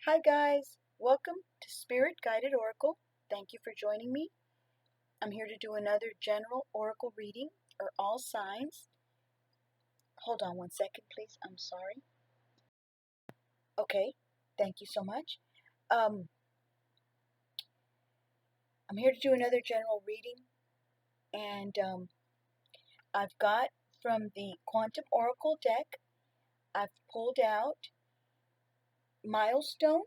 Hi guys, welcome to Spirit Guided Oracle. Thank you for joining me. I'm here to do another general oracle reading for all signs. Hold on one second, please. I'm sorry. Okay, thank you so much. I'm here to do another general reading, and I've got from the Quantum Oracle deck, I've pulled out Milestone.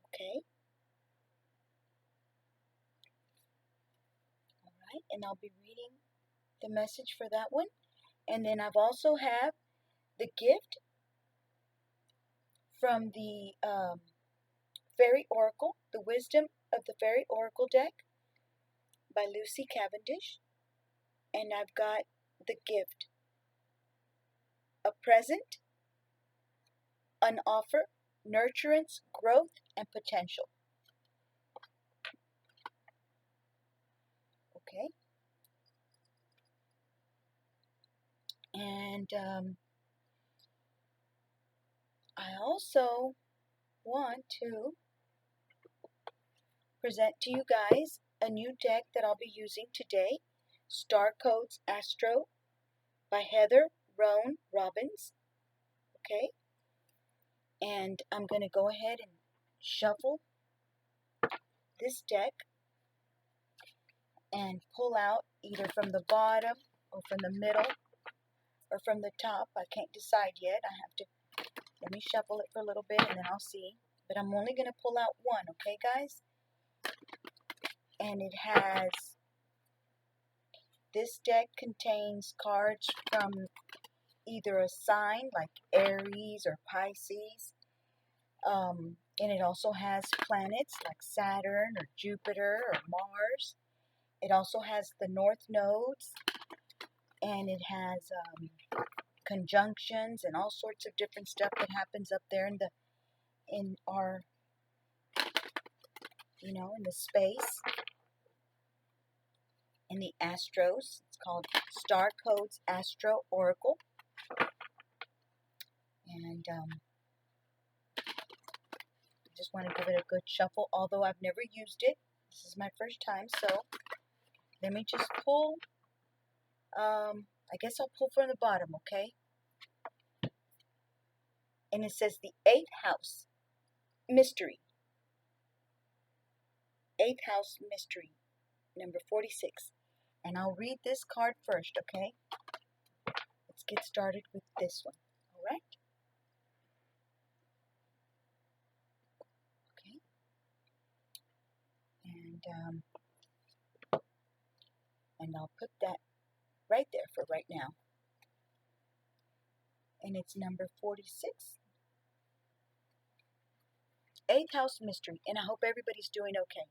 Okay. All right, and I'll be reading the message for that one. And then I've also have the gift from the Fairy Oracle, The Wisdom of the Fairy Oracle deck by Lucy Cavendish. And I've got the gift, a present, an offer, nurturance, growth, and potential. Okay. And I also want to present to you guys a new deck that I'll be using today, Star Codes Astro by Heather Roan Robbins. Okay. And I'm going to go ahead and shuffle this deck and pull out either from the bottom or from the middle or from the top. I can't decide yet. I have to, let me shuffle it for a little bit and then I'll see. But I'm only going to pull out one, okay guys? And it has, this deck contains cards from either a sign like Aries or Pisces. And it also has planets like Saturn or Jupiter or Mars. It also has the North Nodes, and it has conjunctions and all sorts of different stuff that happens up there in our, in the space, in the astros. It's called Star Codes Astro Oracle. And I just want to give it a good shuffle, although I've never used it. This is my first time, so let me just pull. I guess I'll pull from the bottom, okay? And it says the 8th house, mystery. 8th house mystery, number 46. And I'll read this card first, okay? Let's get started with this one, all right? Okay. And I'll put that right there for right now. And it's number 46. 8th house mystery. And I hope everybody's doing okay.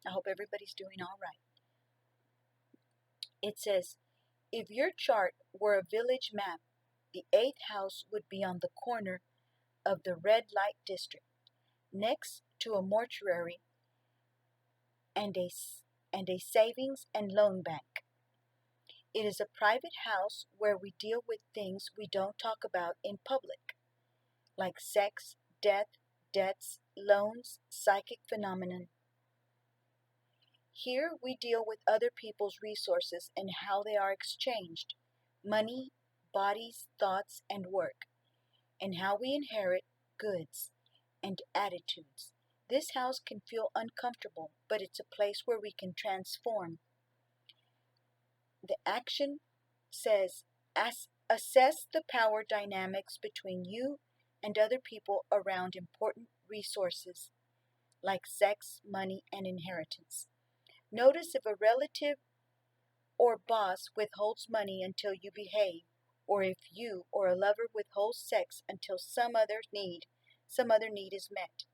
I hope everybody's doing all right. It says, if your chart were a village map, the 8th house would be on the corner of the red light district, next to a mortuary and a savings and loan bank. It is a private house where we deal with things we don't talk about in public, like sex, death, debts, loans, psychic phenomenon. Here we deal with other people's resources and how they are exchanged, money, bodies, thoughts, and work, and how we inherit goods and attitudes. This house can feel uncomfortable, but it's a place where we can transform. The action says, assess the power dynamics between you and other people around important resources like sex, money, and inheritance. Notice if a relative or boss withholds money until you behave, or if you or a lover withholds sex until some other need is met.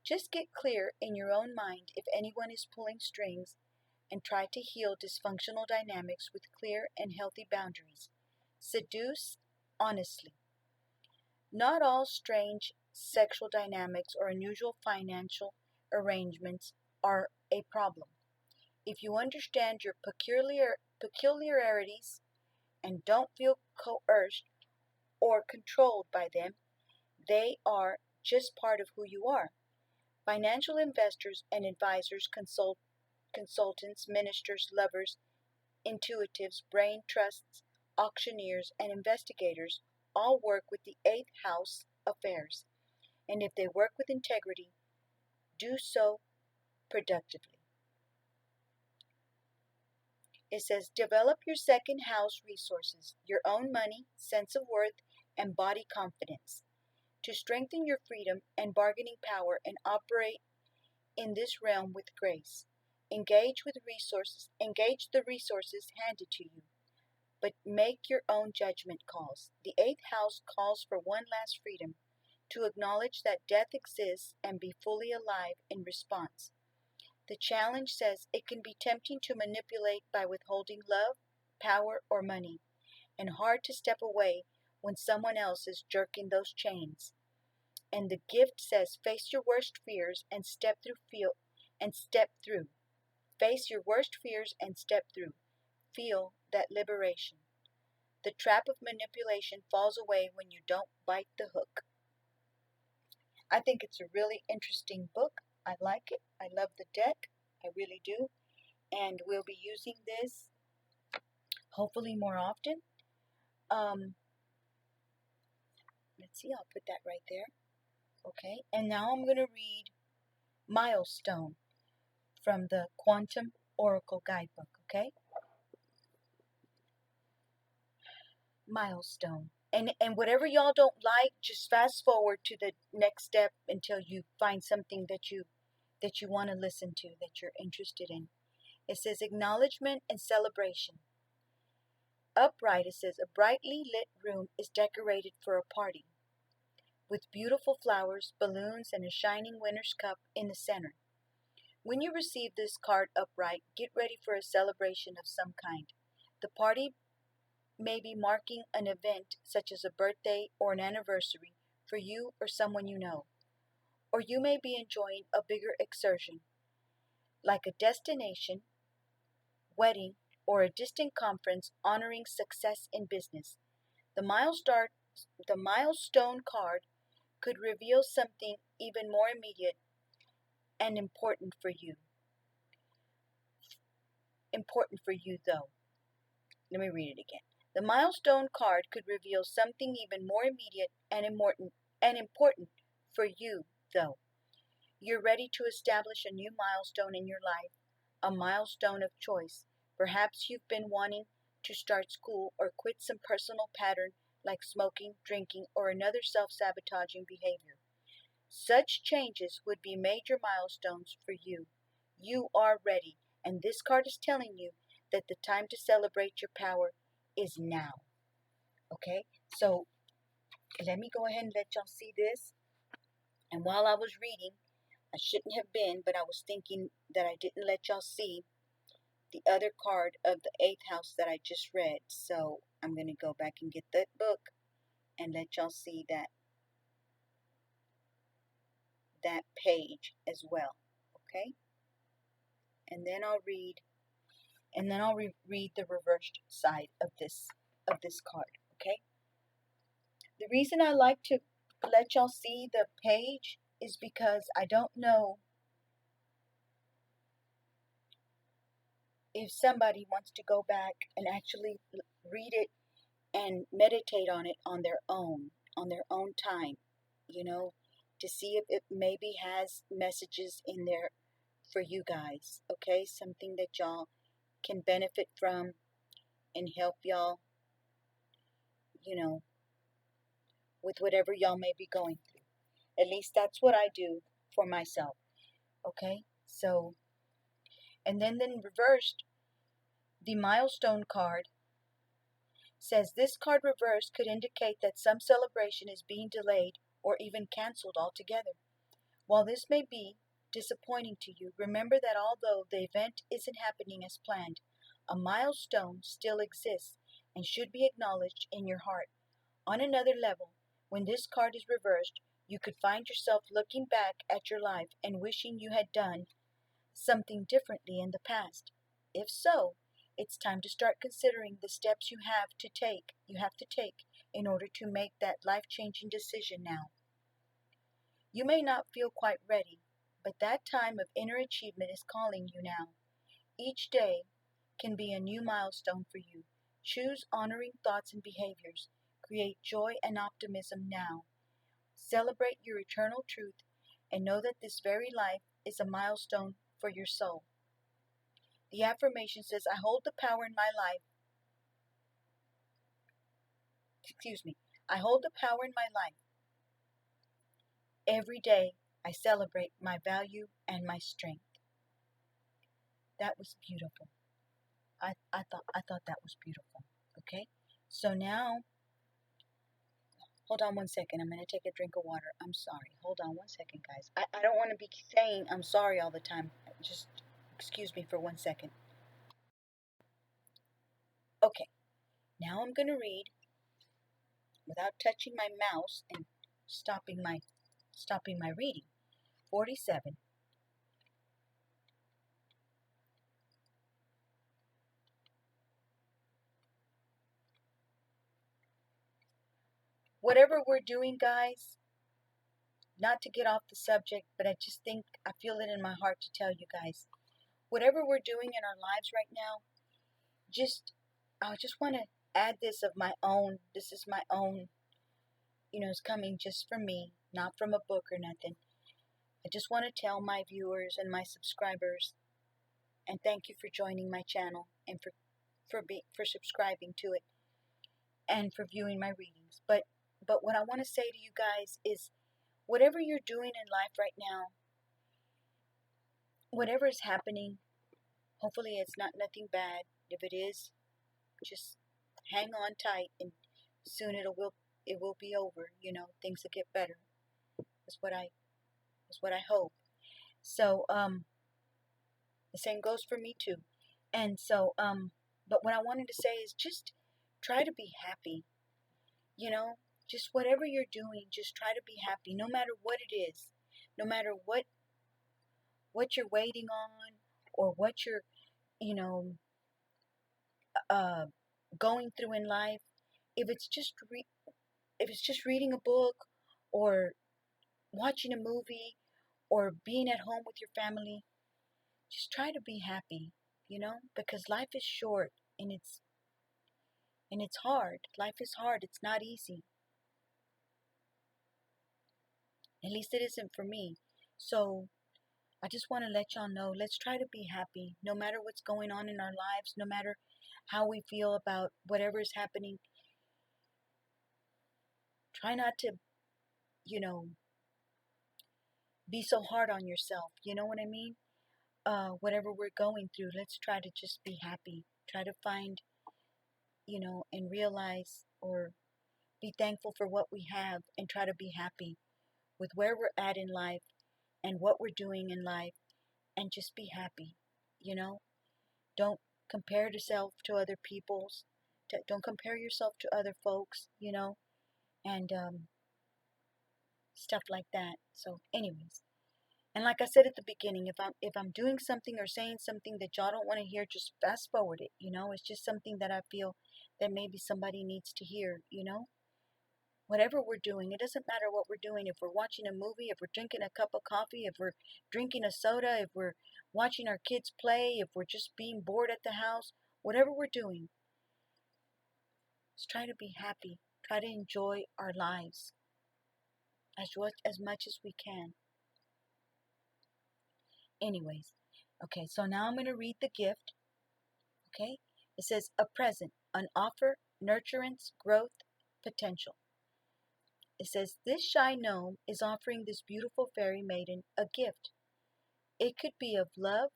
Just get clear in your own mind if anyone is pulling strings and try to heal dysfunctional dynamics with clear and healthy boundaries. Seduce honestly. Not all strange sexual dynamics or unusual financial arrangements are a problem. If you understand your peculiarities and don't feel coerced or controlled by them. They are just part of who you are. Financial investors and advisors, consultants, ministers, lovers, intuitives, brain trusts, auctioneers, and investigators all work with the eighth house affairs. And if they work with integrity, do so productively. It says, develop your second house resources, your own money, sense of worth, and body confidence to strengthen your freedom and bargaining power and operate in this realm with grace. Engage the resources handed to you, but make your own judgment calls. The eighth house calls for one last freedom, to acknowledge that death exists and be fully alive in response. The challenge says it can be tempting to manipulate by withholding love, power, or money, and hard to step away when someone else is jerking those chains. And the gift says face your worst fears and step through. Face your worst fears and step through. Feel that liberation. The trap of manipulation falls away when you don't bite the hook. I think it's a really interesting book. I like it. I love the deck. I really do. And we'll be using this hopefully more often. Let's see, I'll put that right there. Okay, and now I'm going to read Milestone from the Quantum Oracle Guidebook, okay? Milestone. And whatever y'all don't like, just fast forward to the next step until you find something that you want to listen to, that you're interested in. It says acknowledgement and celebration. Upright, it says a brightly lit room is decorated for a party with beautiful flowers, balloons, and a shining winner's cup in the center. When you receive this card upright, get ready for a celebration of some kind. The party may be marking an event such as a birthday or an anniversary for you or someone you know. Or you may be enjoying a bigger exertion, like a destination, wedding, or a distant conference honoring success in business. The milestone card could reveal something even more immediate and important for you. Important for you, though. Let me read it again. The milestone card could reveal something even more immediate and important for you, though. You're ready to establish a new milestone in your life, a milestone of choice. Perhaps you've been wanting to start school or quit some personal pattern like smoking, drinking, or another self-sabotaging behavior. Such changes would be major milestones for you. You are ready, and this card is telling you that the time to celebrate your power is now. Okay, so let me go ahead and let y'all see this. And while I was reading, I shouldn't have been, but I was thinking that I didn't let y'all see the other card of the eighth house that I just read. So I'm going to go back and get that book and let y'all see that page as well. Okay, and then I'll read the reversed side of this card. Okay, the reason I like to let y'all see the page is because I don't know if somebody wants to go back and actually read it and meditate on it on their own time, to see if it maybe has messages in there for you guys, okay? Something that y'all can benefit from and help y'all, with whatever y'all may be going through. At least that's what I do for myself, okay? So, and then reversed, the milestone card says this card reversed could indicate that some celebration is being delayed or even canceled altogether. While this may be disappointing to you, remember that although the event isn't happening as planned, a milestone still exists and should be acknowledged in your heart. On another level, when this card is reversed, you could find yourself looking back at your life and wishing you had done something differently in the past. If so, it's time to start considering the steps you have to take in order to make that life-changing decision now. You may not feel quite ready, but that time of inner achievement is calling you now. Each day can be a new milestone for you. Choose honoring thoughts and behaviors. Create joy and optimism now. Celebrate your eternal truth and know that this very life is a milestone for your soul. The affirmation says, I hold the power in my life. I hold the power in my life. Every day I celebrate my value and my strength. That was beautiful. I thought that was beautiful. Okay? So now, hold on one second. I'm going to take a drink of water. I'm sorry. Hold on one second, guys. I don't want to be saying I'm sorry all the time. Just excuse me for 1 second. Okay. Now I'm going to read without touching my mouse and stopping my reading. 47. Whatever we're doing, guys, not to get off the subject, but I feel it in my heart to tell you guys, whatever we're doing in our lives right now, I just want to add this of my own. This is my own, it's coming just from me, not from a book or nothing. I just want to tell my viewers and my subscribers, and thank you for joining my channel and for subscribing to it and for viewing my readings. But what I want to say to you guys is, whatever you're doing in life right now, whatever is happening, hopefully it's not nothing bad. If it is, just hang on tight, and soon it will be over. Things will get better. That's what I hope. So the same goes for me too. And so but what I wanted to say is, just try to be happy. Just whatever you're doing, just try to be happy, no matter what it is, no matter what you're waiting on, or what you're going through in life. If it's just reading a book, or watching a movie, or being at home with your family, just try to be happy, because life is short, and it's hard. Life is hard. It's not easy. At least it isn't for me. So I just want to let y'all know, let's try to be happy, no matter what's going on in our lives, no matter how we feel about whatever is happening. Try not to, be so hard on yourself. You know what I mean? Whatever we're going through, let's try to just be happy. Try to find, and realize, or be thankful for what we have, and try to be happy with where we're at in life and what we're doing in life, and just be happy. Don't compare yourself to other people's. Don't compare yourself to other folks, and stuff like that. So, anyways, and like I said at the beginning, if I'm doing something or saying something that y'all don't want to hear, just fast forward it. It's just something that I feel that maybe somebody needs to hear. Whatever we're doing, it doesn't matter what we're doing. If we're watching a movie, if we're drinking a cup of coffee, if we're drinking a soda, if we're watching our kids play, if we're just being bored at the house, whatever we're doing, let's try to be happy. Try to enjoy our lives as much as we can. Anyways, okay, so now I'm going to read the gift. Okay, it says, a present, an offer, nurturance, growth, potential. It says, this shy gnome is offering this beautiful fairy maiden a gift. It could be of love.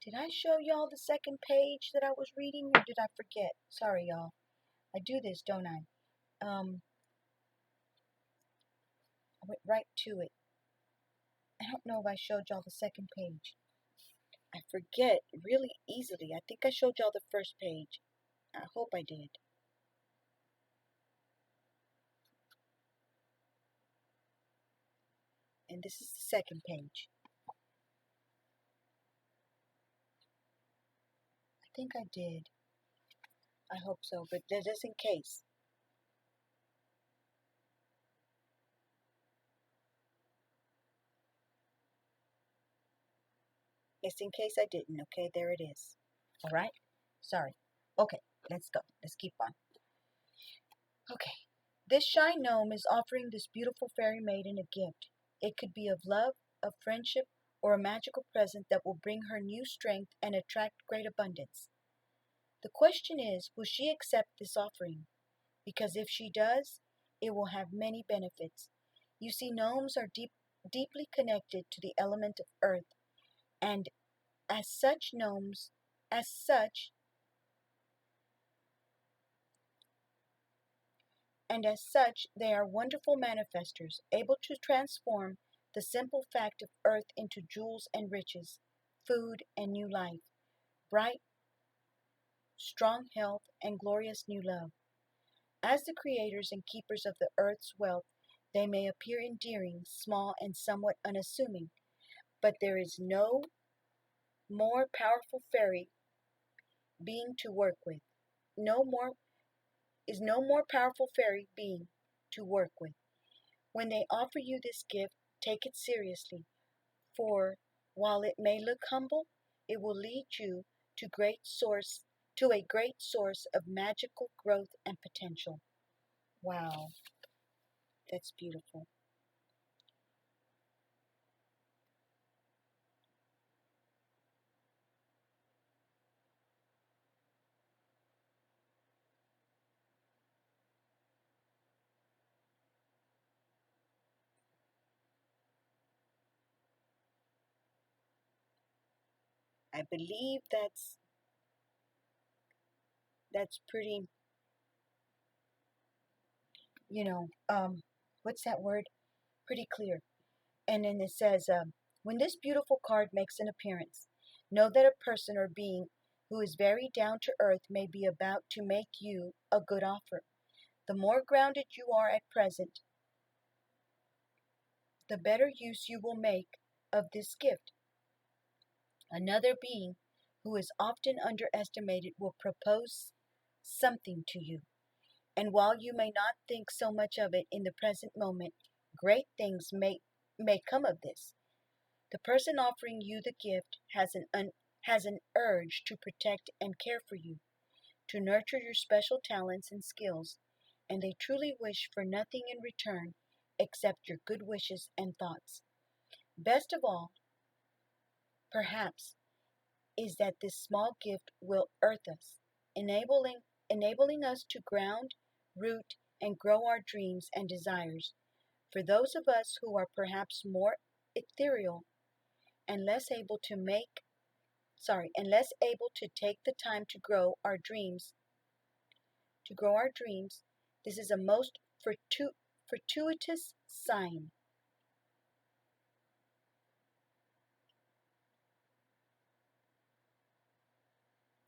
Did I show y'all the second page that I was reading, or did I forget? Sorry, y'all. I do this, don't I? I went right to it. I don't know if I showed y'all the second page. I forget really easily. I think I showed y'all the first page. I hope I did. And this is the second page. I think I did. I hope so, but just in case. Just in case I didn't, okay? There it is. All right? Sorry. Okay, let's go. Let's keep on. Okay. This shy gnome is offering this beautiful fairy maiden a gift. It could be of love, of friendship, or a magical present that will bring her new strength and attract great abundance. The question is, will she accept this offering? Because if she does, it will have many benefits. You see, gnomes are deeply connected to the element of earth, and as such, gnomes, as such, and as such, they are wonderful manifestors, able to transform the simple fact of earth into jewels and riches, food and new life, bright, strong health, and glorious new love. As the creators and keepers of the earth's wealth, they may appear endearing, small, and somewhat unassuming, but there is no more powerful fairy being to work with. No more no more powerful fairy being to work with. When they offer you this gift, take it seriously, for while it may look humble, it will lead you to a great source of magical growth and potential. Wow, that's beautiful. I believe that's pretty, you know, what's that word? Pretty clear. And then it says, when this beautiful card makes an appearance, know that a person or being who is very down to earth may be about to make you a good offer. The more grounded you are at present, the better use you will make of this gift. Another being who is often underestimated will propose something to you. And while you may not think so much of it in the present moment, great things may come of this. The person offering you the gift has an urge to protect and care for you, to nurture your special talents and skills, and they truly wish for nothing in return except your good wishes and thoughts. Best of all, perhaps, is that this small gift will earth us, enabling us to ground, root, and grow our dreams and desires. For those of us who are perhaps more ethereal and less able to take the time to grow our dreams, this is a most fortuitous sign.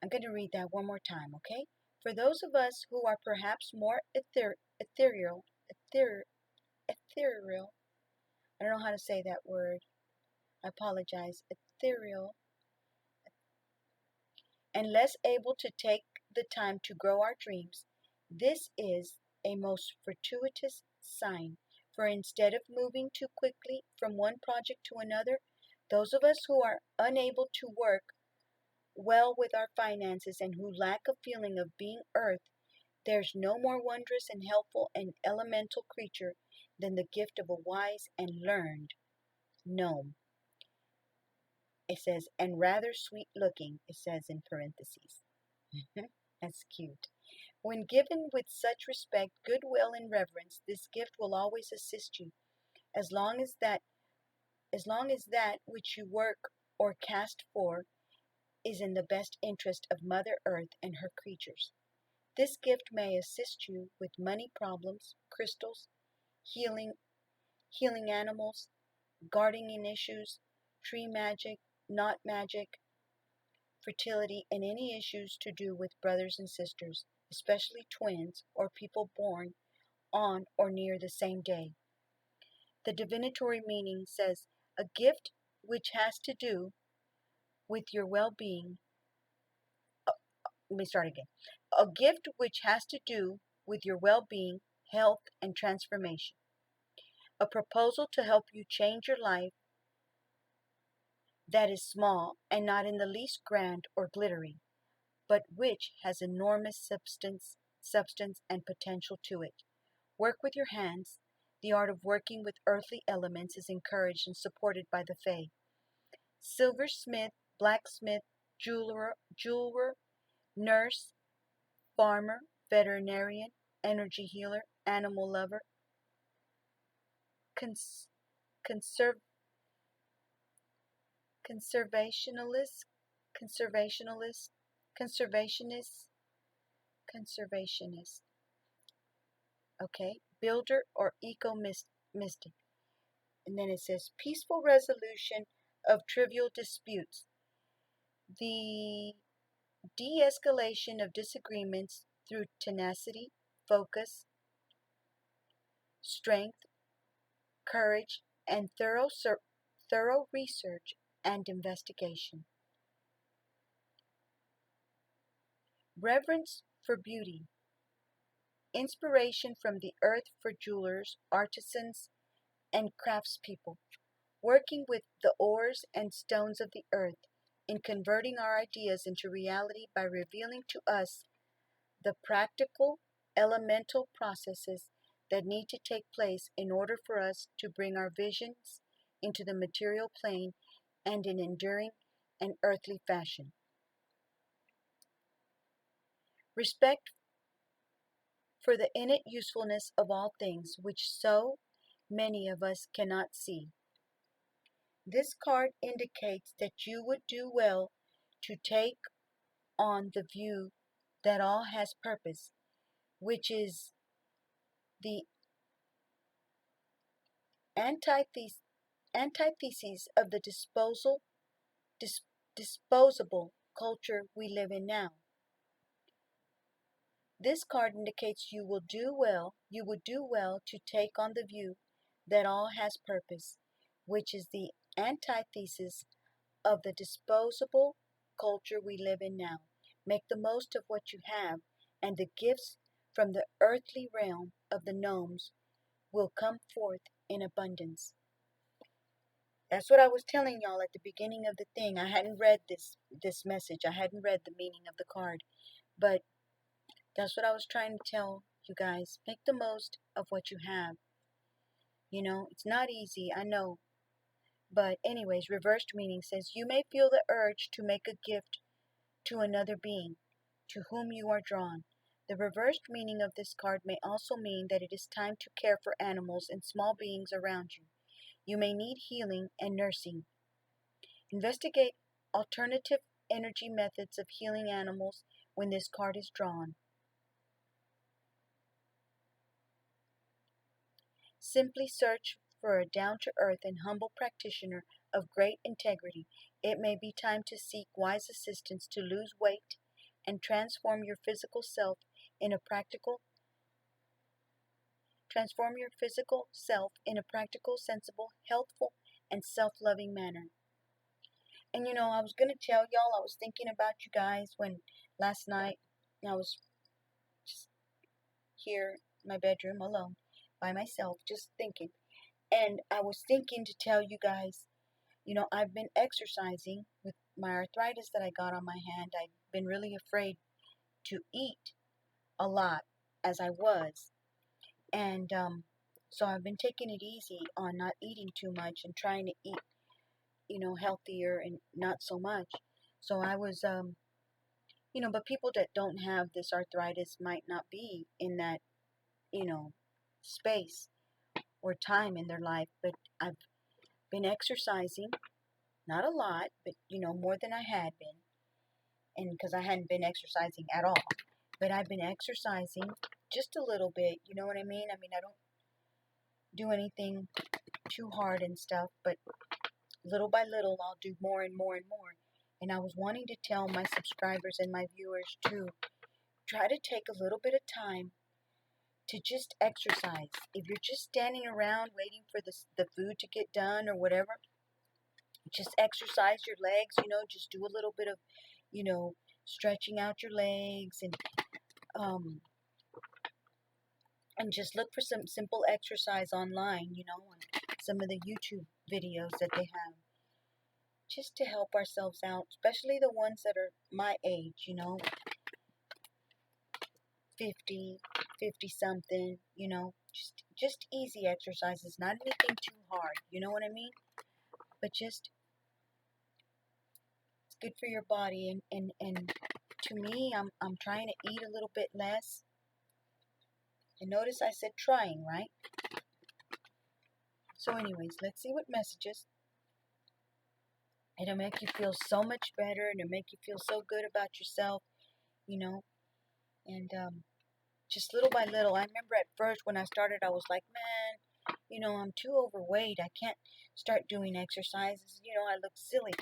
I'm going to read that one more time, okay? For those of us who are perhaps more ethereal, I don't know how to say that word. I apologize. Ethereal, and less able to take the time to grow our dreams, this is a most fortuitous sign. For instead of moving too quickly from one project to another, those of us who are unable to work well with our finances and who lack a feeling of being earth, there's no more wondrous and helpful and elemental creature than the gift of a wise and learned gnome. It says, and rather sweet looking, it says in parentheses. That's cute. When given with such respect, goodwill, and reverence, this gift will always assist you, as long as that which you work or cast for is in the best interest of Mother Earth and her creatures. This gift may assist you with money problems, crystals, healing animals, gardening issues, tree magic, knot magic, fertility, and any issues to do with brothers and sisters, especially twins or people born on or near the same day. The divinatory meaning says a gift which has to do with your well being. Let me start again. A gift which has to do with your well-being, health, and transformation. A proposal to help you change your life that is small and not in the least grand or glittery, but which has enormous substance and potential to it. Work with your hands. The art of working with earthly elements is encouraged and supported by the Fae. Silversmith, blacksmith, jeweler, nurse, farmer, veterinarian, energy healer, animal lover, cons- conserv- conservationalist, conservationalist, conservationist, conservationist. Okay, builder or mystic. And then it says peaceful resolution of trivial disputes, the de-escalation of disagreements through tenacity, focus, strength, courage, and thorough research and investigation. Reverence for beauty, inspiration from the earth for jewelers, artisans, and craftspeople, working with the ores and stones of the earth in converting our ideas into reality by revealing to us the practical, elemental processes that need to take place in order for us to bring our visions into the material plane and in enduring and earthly fashion. Respect for the innate usefulness of all things, which so many of us cannot see. This card indicates that you would do well to take on the view that all has purpose, which is the antithesis of the dis, disposable culture we live in now. This card indicates you would do well to take on the view that all has purpose, which is the antithesis of the disposable culture we live in now. Make the most of what you have, and the gifts from the earthly realm of the gnomes will come forth in abundance. That's what I was telling y'all at the beginning of the thing. I hadn't read this message. I hadn't read the meaning of the card, but that's what I was trying to tell you guys. Make the most of what you have. You know, it's not easy, I know. But anyways, reversed meaning says you may feel the urge to make a gift to another being to whom you are drawn. The reversed meaning of this card may also mean that it is time to care for animals and small beings around you. You may need healing and nursing. Investigate alternative energy methods of healing animals when this card is drawn. Simply search for a down-to-earth and humble practitioner of great integrity. It may be time to seek wise assistance to lose weight and transform your physical self, sensible, healthful, and self-loving manner. And you know, I was gonna tell y'all, I was thinking about you guys when last night I was just here in my bedroom alone by myself, just thinking. And I was thinking to tell you guys, you know, I've been exercising with my arthritis that I got on my hand. I've been really afraid to eat a lot as I was. And so I've been taking it easy on not eating too much and trying to eat, you know, healthier and not so much. So I was, you know, but people that don't have this arthritis might not be in that, you know, space or time in their life. But I've been exercising, not a lot, but, you know, more than I had been. And because I hadn't been exercising at all. But I've been exercising just a little bit, you know what I mean? I mean, I don't do anything too hard and stuff, but little by little, I'll do more and more and more. And I was wanting to tell my subscribers and my viewers to try to take a little bit of time to just exercise. If you're just standing around waiting for the food to get done or whatever, just exercise your legs, you know, just do a little bit of, you know, stretching out your legs and Um, and just look for some simple exercise online, on some of the YouTube videos that they have, just to help ourselves out, especially the ones that are my age, 50, 50 something, just easy exercises, not anything too hard, you know what I mean? But just, it's good for your body, and to me, I'm trying to eat a little bit less. And notice I said trying, right? So anyways, let's see what messages. It'll make you feel so much better, and it'll make you feel so good about yourself, and just little by little. I remember at first when I started, I was like, man, I'm too overweight. I can't start doing exercises. I look silly.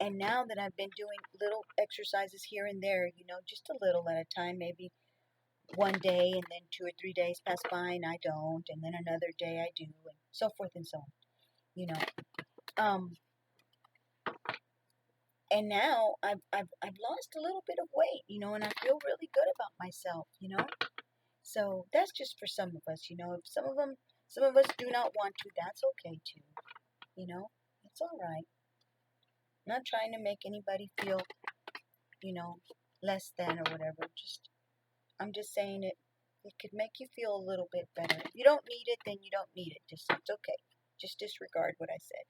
And now that I've been doing little exercises here and there, just a little at a time, maybe one day, and then 2 or 3 days pass by and I don't, and then another day I do, and so forth and so on, and now I've lost a little bit of weight, and I feel really good about myself, So that's just for some of us, If some of us do not want to, that's okay too, It's all right. I'm not trying to make anybody feel, less than or whatever. I'm just saying it could make you feel a little bit better. If you don't need it, then you don't need it. It's okay. Just disregard what I said.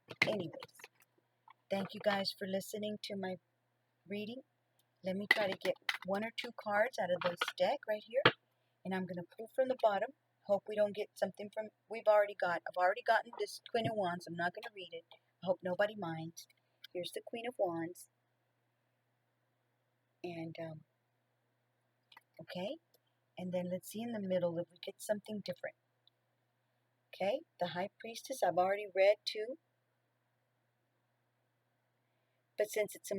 But anyways, thank you guys for listening to my reading. Let me try to get 1 or 2 cards out of this deck right here. And I'm going to pull from the bottom. Hope we don't get something from, I've already gotten this Queen of Wands. I'm not going to read it. I hope nobody minds. Here's the Queen of Wands. And, okay. And then let's see in the middle if we get something different. Okay. The High Priestess, I've already read too. But since it's a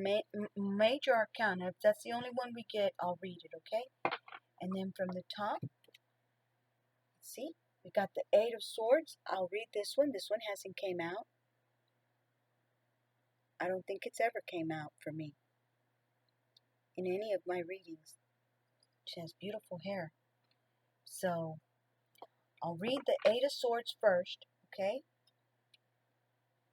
major arcana, if that's the only one we get, I'll read it, okay? And then from the top, see, we got the 8 of Swords. I'll read this one. This one hasn't came out. I don't think it's ever came out for me in any of my readings. She has beautiful hair. So, I'll read the 8 of Swords first, okay?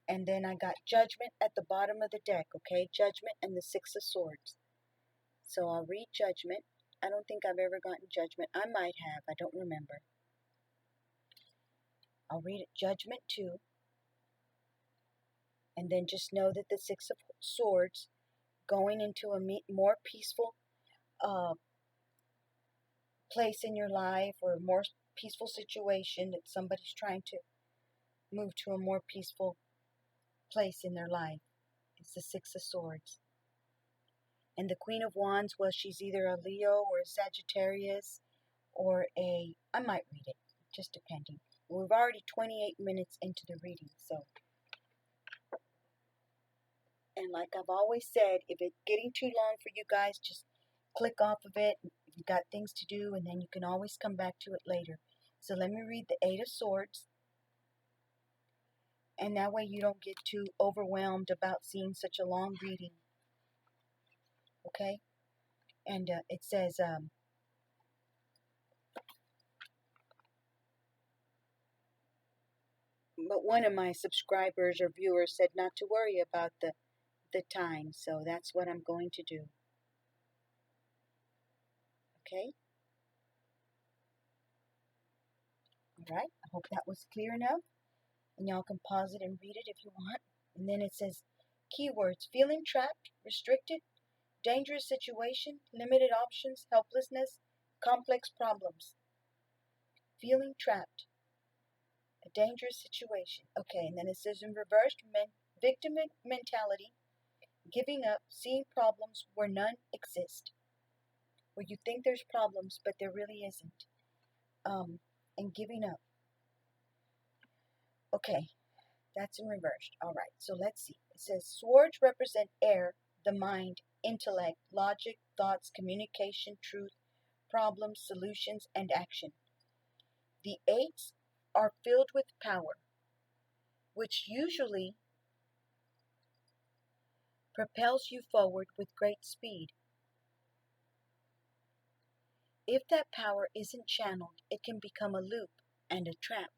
And then I got Judgment at the bottom of the deck, okay? Judgment and the 6 of Swords. So I'll read Judgment. I don't think I've ever gotten Judgment. I might have. I don't remember. I'll read it Judgment too. And then just know that the 6 of Swords going into a more peaceful place in your life, or a more peaceful situation, that somebody's trying to move to a more peaceful place in their life. It's the 6 of Swords. And the Queen of Wands, well, she's either a Leo or a Sagittarius or I might read it, just depending. We've already 28 minutes into the reading, so. And like I've always said, if it's getting too long for you guys, just click off of it. If you've got things to do, and then you can always come back to it later. So let me read the 8 of Swords. And that way you don't get too overwhelmed about seeing such a long reading. Okay? And it says, but one of my subscribers or viewers said not to worry about the time. So that's what I'm going to do. Okay? Alright, I hope that was clear enough. And y'all can pause it and read it if you want. And then it says, keywords: feeling trapped, restricted, dangerous situation, limited options, helplessness, complex problems. Feeling trapped, a dangerous situation. Okay, and then it says in reversed, victim mentality, giving up, seeing problems where none exist. Where you think there's problems, but there really isn't. And giving up. Okay, that's in reversed. Alright, so let's see. It says swords represent air, the mind, intellect, logic, thoughts, communication, truth, problems, solutions, and action. The 8s are filled with power, which usually propels you forward with great speed. If that power isn't channeled, it can become a loop and a trap.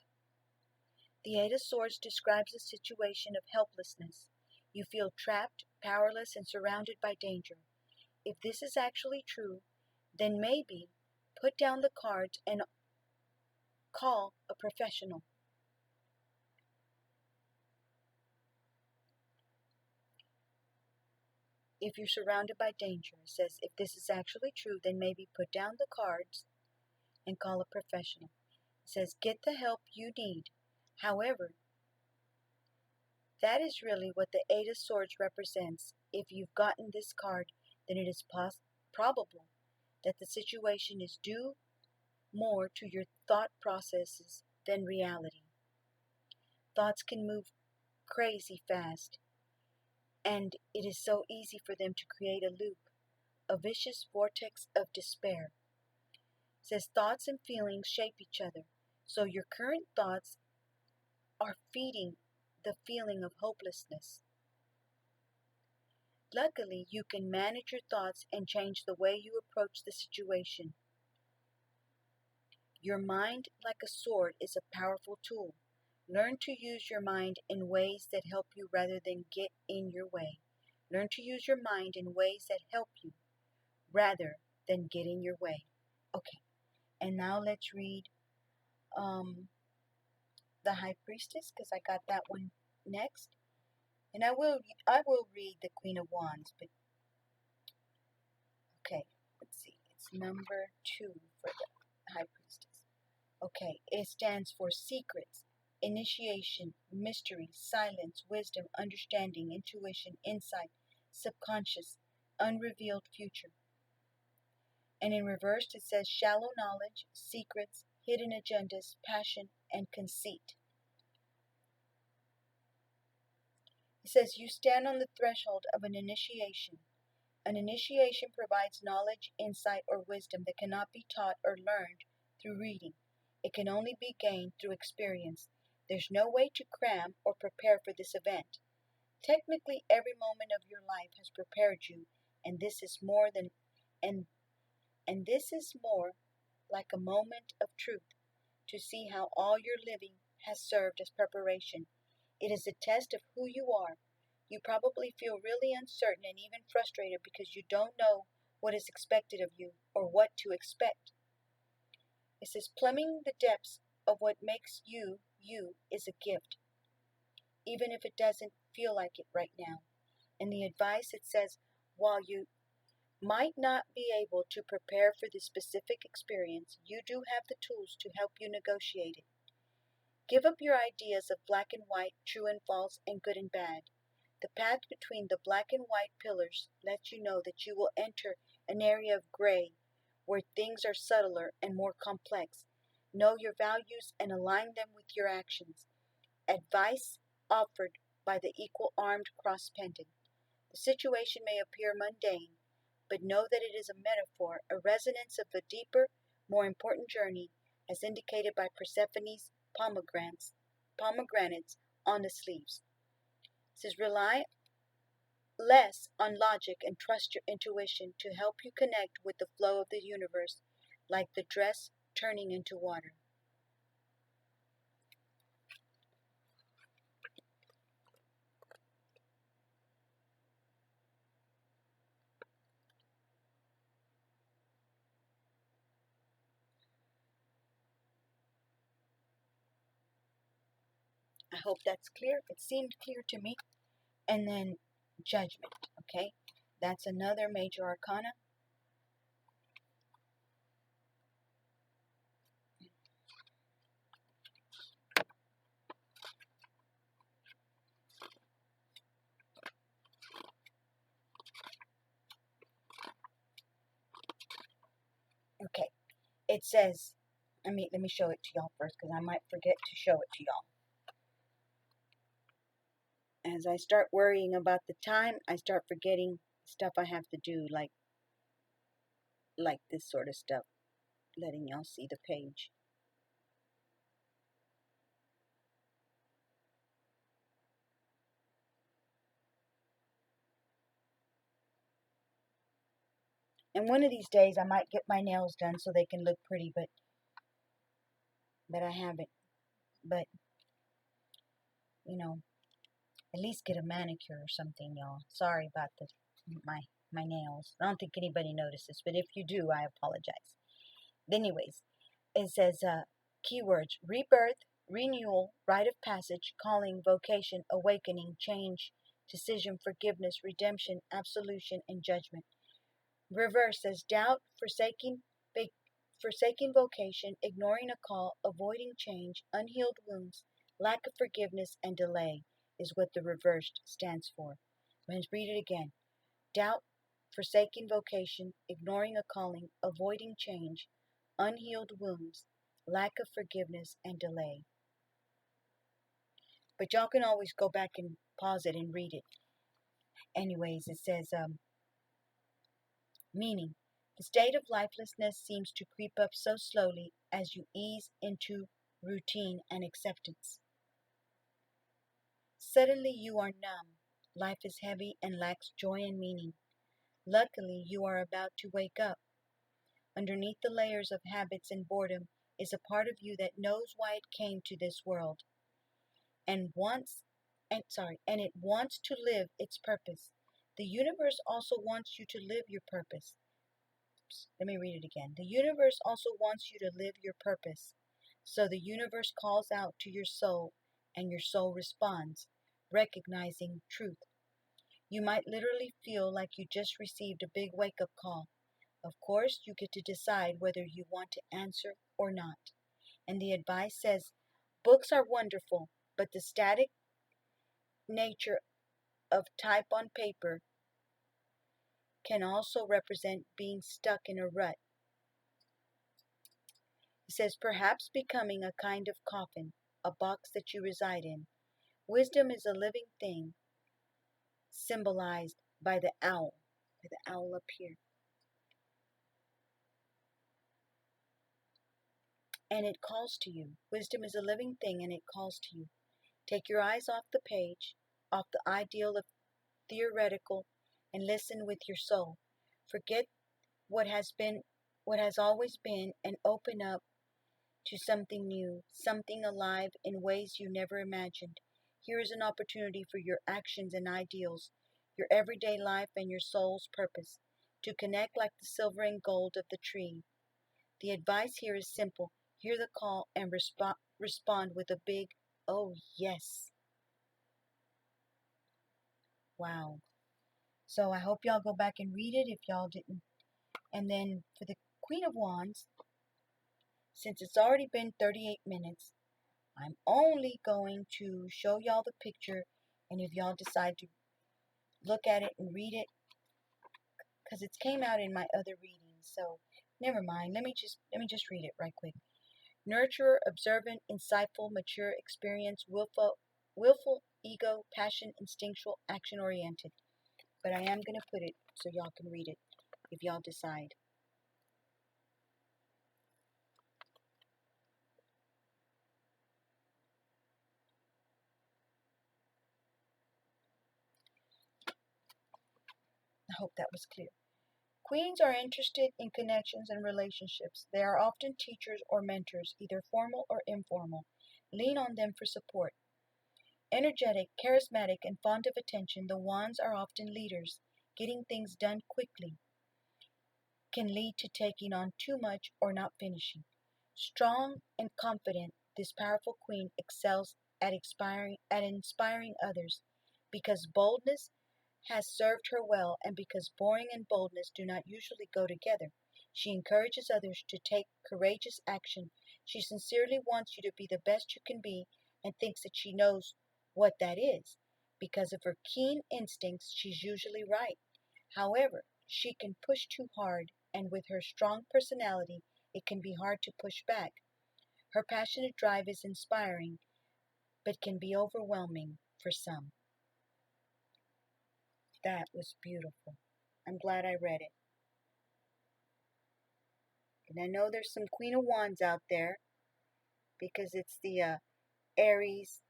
The Eight of Swords describes a situation of helplessness. You feel trapped, powerless, and surrounded by danger. If this is actually true, then maybe put down the cards and call a professional. If you're surrounded by danger, it says if this is actually true, then maybe put down the cards and call a professional. It says get the help you need. However, that is really what the Eight of Swords represents. If you've gotten this card, then it is probable that the situation is due more to your thought processes than reality. Thoughts can move crazy fast, and it is so easy for them to create a loop, a vicious vortex of despair. It says thoughts and feelings shape each other, so your current thoughts are feeding the feeling of hopelessness. Luckily, you can manage your thoughts and change the way you approach the situation. Your mind, like a sword, is a powerful tool. Learn to use your mind in ways that help you rather than get in your way. Learn to use your mind in ways that help you rather than get in your way. Okay, and now let's read the High Priestess, because I got that one next. And I will read the Queen of Wands, but okay, let's see. It's number 2 for the High Priestess. Okay, it stands for secrets, initiation, mystery, silence, wisdom, understanding, intuition, insight, subconscious, unrevealed future. And in reverse, it says shallow knowledge, secrets, hidden agendas, passion, and conceit. It says you stand on the threshold of an initiation. An initiation provides knowledge, insight, or wisdom that cannot be taught or learned through reading. It can only be gained through experience. There's no way to cram or prepare for this event. Technically, every moment of your life has prepared you, and this is more like a moment of truth to see how all your living has served as preparation. It is a test of who you are. You probably feel really uncertain and even frustrated because you don't know what is expected of you or what to expect. It says plumbing the depths of what makes you, you is a gift, even if it doesn't feel like it right now. And the advice it says, while you might not be able to prepare for this specific experience, you do have the tools to help you negotiate it. Give up your ideas of black and white, true and false, and good and bad. The path between the black and white pillars lets you know that you will enter an area of gray where things are subtler and more complex. Know your values and align them with your actions. Advice offered by the equal-armed cross pendant. The situation may appear mundane, but know that it is a metaphor, a resonance of a deeper, more important journey, as indicated by Persephone's pomegranates on the sleeves. It says, rely less on logic and trust your intuition to help you connect with the flow of the universe, like the dress turning into water. I hope that's clear. It seemed clear to me. And then judgment, okay? That's another major arcana. Okay, it says, let me show it to y'all first because I might forget to show it to y'all. As I start worrying about the time, I start forgetting stuff I have to do, like this sort of stuff, letting y'all see the page. And one of these days I might get my nails done so they can look pretty, but I haven't. But, you know, at least get a manicure or something, y'all. Sorry about my my nails. I don't think anybody notices, but if you do, I apologize. Anyways, it says keywords: rebirth, renewal, rite of passage, calling, vocation, awakening, change, decision, forgiveness, redemption, absolution, and judgment. Reverse says doubt, forsaking vocation, ignoring a call, avoiding change, unhealed wounds, lack of forgiveness, and delay is what the reversed stands for. Let's read it again. Doubt, forsaking vocation, ignoring a calling, avoiding change, unhealed wounds, lack of forgiveness, and delay. But y'all can always go back and pause it and read it. Anyways, it says, meaning, the state of lifelessness seems to creep up so slowly as you ease into routine and acceptance. Suddenly you are numb. Life is heavy and lacks joy and meaning. Luckily, you are about to wake up. Underneath the layers of habits and boredom is a part of you that knows why it came to this world and it wants to live its purpose. The universe also wants you to live your purpose. Let me read it again. The universe also wants you to live your purpose. So the universe calls out to your soul and your soul responds, recognizing truth. You might literally feel like you just received a big wake-up call. Of course, you get to decide whether you want to answer or not. And the advice says, books are wonderful, but the static nature of type on paper can also represent being stuck in a rut. It says, perhaps becoming a kind of coffin, a box that you reside in. Wisdom is a living thing, symbolized by the owl up here. And it calls to you. Wisdom is a living thing and it calls to you. Take your eyes off the page, off the ideal of theoretical, and listen with your soul. Forget what has always been, and open up to something new, something alive in ways you never imagined. Here is an opportunity for your actions and ideals, your everyday life and your soul's purpose, to connect like the silver and gold of the tree. The advice here is simple. Hear the call and respond with a big, oh yes. Wow. So I hope y'all go back and read it if y'all didn't. And then for the Queen of Wands, since it's already been 38 minutes, I'm only going to show y'all the picture, and if y'all decide to look at it and read it, because it came out in my other readings, so never mind. Let me just read it right quick. Nurturer, observant, insightful, mature, experienced, willful, ego, passion, instinctual, action-oriented. But I am going to put it so y'all can read it if y'all decide. I hope that was clear. Queens are interested in connections and relationships. They are often teachers or mentors, either formal or informal. Lean on them for support. Energetic, charismatic, and fond of attention, the Wands are often leaders. Getting things done quickly can lead to taking on too much or not finishing. Strong and confident, this powerful queen excels at inspiring others because boldness has served her well, and because boring and boldness do not usually go together. She encourages others to take courageous action. She sincerely wants you to be the best you can be and thinks that she knows what that is. Because of her keen instincts, she's usually right. However, she can push too hard, and with her strong personality, it can be hard to push back. Her passionate drive is inspiring, but can be overwhelming for some. That was beautiful. I'm glad I read it. And I know there's some Queen of Wands out there because it's the Aries,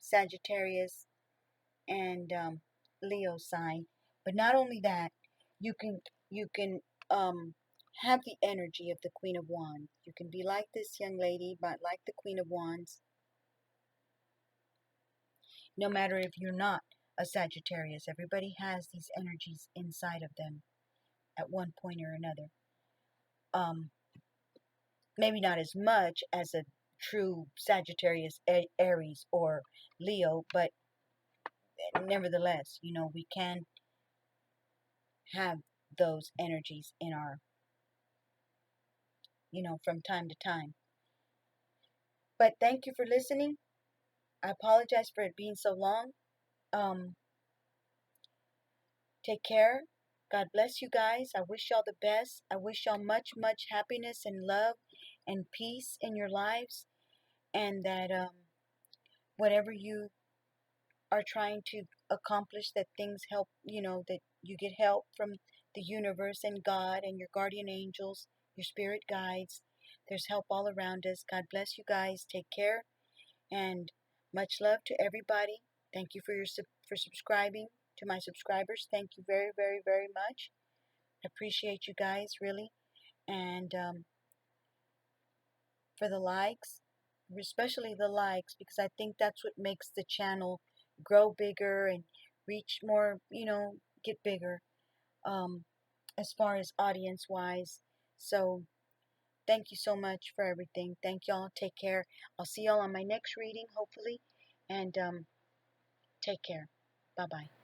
Sagittarius, and Leo sign. But not only that, you can have the energy of the Queen of Wands. You can be like this young lady, but like the Queen of Wands, no matter if you're not a Sagittarius. Everybody has these energies inside of them at one point or another. Maybe not as much as a true Sagittarius, Aries, or Leo, but nevertheless, we can have those energies in our, from time to time. But thank you for listening. I apologize for it being so long. Take care. God bless you guys. I wish y'all the best. I wish y'all much, much happiness and love and peace in your lives. And that whatever you are trying to accomplish, that things help, that you get help from the universe and God and your guardian angels, your spirit guides. There's help all around us. God bless you guys. Take care. And much love to everybody. Thank you for subscribing to my subscribers. Thank you very, very, very much. I appreciate you guys, really. And for the likes, especially the likes, because I think that's what makes the channel grow bigger and reach more, get bigger as far as audience wise. So thank you so much for everything. Thank y'all. Take care. I'll see y'all on my next reading, hopefully. And take care. Bye bye.